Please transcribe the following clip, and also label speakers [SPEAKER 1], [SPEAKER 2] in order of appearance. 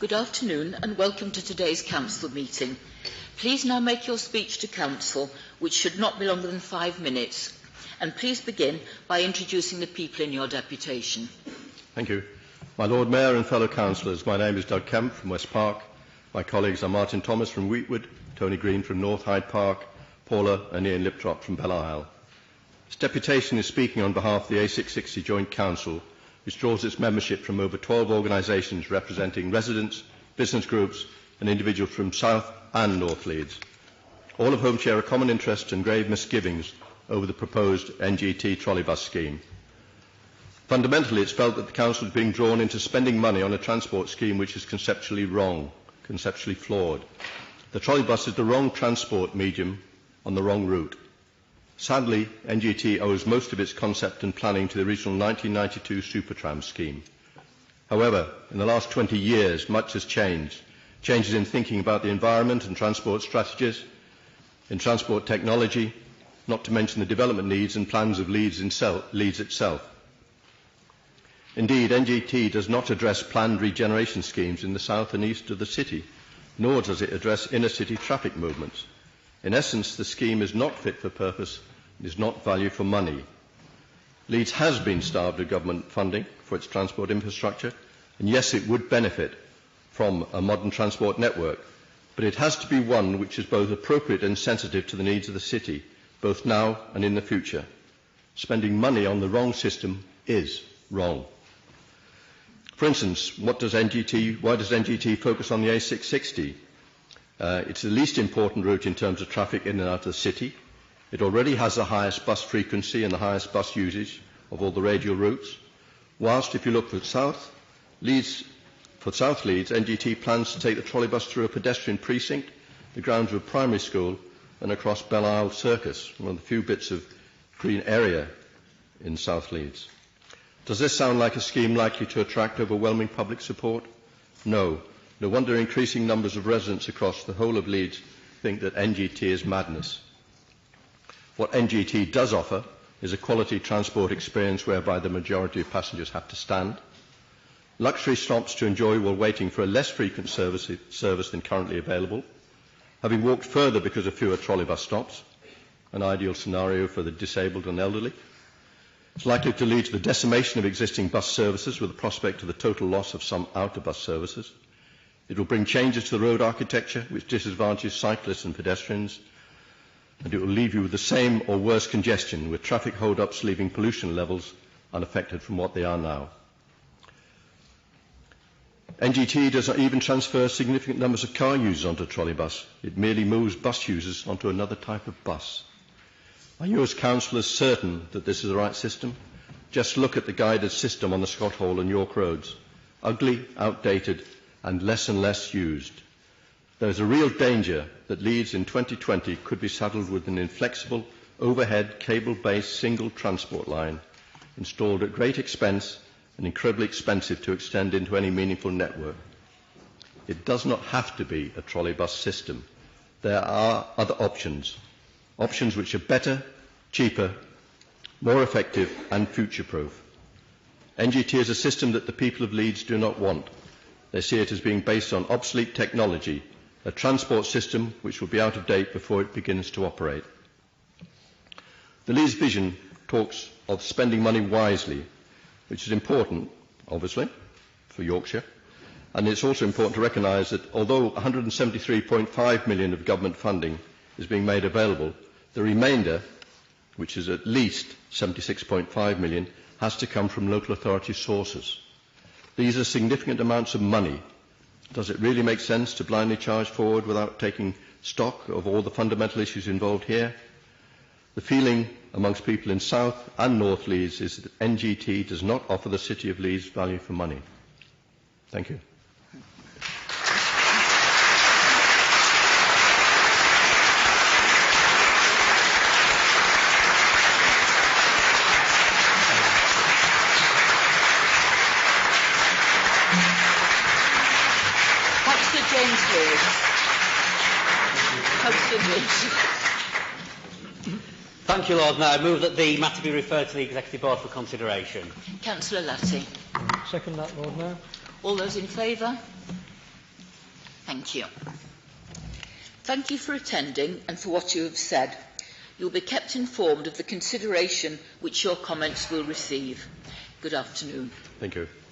[SPEAKER 1] Good afternoon and welcome to today's Council meeting. Please now make your speech to Council, which should not be longer than 5 minutes. And please begin by introducing the people in your deputation.
[SPEAKER 2] Thank you. My Lord Mayor and fellow councillors, my name is Doug Kemp from West Park. My colleagues are Martin Thomas from Wheatwood, Tony Green from North Hyde Park, Paula and Ian Liptrop from Belle Isle. This deputation is speaking on behalf of the A660 Joint Council, which draws its membership from over 12 organisations representing residents, business groups and individuals from South and North Leeds, all of whom share a common interest and grave misgivings over the proposed NGT trolleybus scheme. Fundamentally, it's felt that the Council is being drawn into spending money on a transport scheme which is conceptually wrong, conceptually flawed. The trolleybus is the wrong transport medium on the wrong route. Sadly, NGT owes most of its concept and planning to the original 1992 Supertram scheme. However, in the last 20 years, much has changed. Changes in thinking about the environment and transport strategies, in transport technology, not to mention the development needs and plans of Leeds itself. Indeed, NGT does not address planned regeneration schemes in the south and east of the city, nor does it address inner-city traffic movements. In essence, the scheme is not fit for purpose and is not value for money. Leeds has been starved of government funding for its transport infrastructure, and yes, it would benefit from a modern transport network, but it has to be one which is both appropriate and sensitive to the needs of the city, both now and in the future. Spending money on the wrong system is wrong. For instance, why does NGT focus on the A660? It's the least important route in terms of traffic in and out of the city. It already has the highest bus frequency and the highest bus usage of all the radial routes. Whilst if you look for South Leeds, NGT plans to take the trolleybus through a pedestrian precinct, the grounds of a primary school and across Belle Isle Circus, one of the few bits of green area in South Leeds. Does this sound like a scheme likely to attract overwhelming public support? No. No wonder increasing numbers of residents across the whole of Leeds think that NGT is madness. What NGT does offer is a quality transport experience whereby the majority of passengers have to stand, luxury stops to enjoy while waiting for a less frequent service than currently available, having walked further because of fewer trolleybus stops, an ideal scenario for the disabled and elderly. It's likely to lead to the decimation of existing bus services with the prospect of the total loss of some outer bus services. It will bring changes to the road architecture which disadvantages cyclists and pedestrians, and it will leave you with the same or worse congestion, with traffic hold-ups leaving pollution levels unaffected from what they are now. NGT does not even transfer significant numbers of car users onto a trolleybus. It merely moves bus users onto another type of bus. Are you as councillors certain that this is the right system? Just look at the guided system on the Scott Hall and York roads. Ugly, outdated and less used. There is a real danger that Leeds in 2020 could be saddled with an inflexible, overhead, cable-based single transport line installed at great expense and incredibly expensive to extend into any meaningful network. It does not have to be a trolleybus system. There are other options which are better, cheaper, more effective and future-proof. NGT is a system that the people of Leeds do not want. They see it as being based on obsolete technology, a transport system which will be out of date before it begins to operate. The Leeds vision talks of spending money wisely, which is important, obviously, for Yorkshire. And it's also important to recognise that although 173.5 million of government funding is being made available, the remainder, which is at least 76.5 million, has to come from local authority sources. These are significant amounts of money. Does it really make sense to blindly charge forward without taking stock of all the fundamental issues involved here? The feeling amongst people in South and North Leeds is that NGT does not offer the City of Leeds value for money. Thank you.
[SPEAKER 3] Thank you, Lord Mayor. I move that the matter be referred to the Executive Board for consideration.
[SPEAKER 1] Councillor Latty.
[SPEAKER 4] Second that, Lord Mayor.
[SPEAKER 1] All those in favour? Thank you. Thank you for attending and for what you have said. You will be kept informed of the consideration which your comments will receive. Good afternoon.
[SPEAKER 2] Thank you.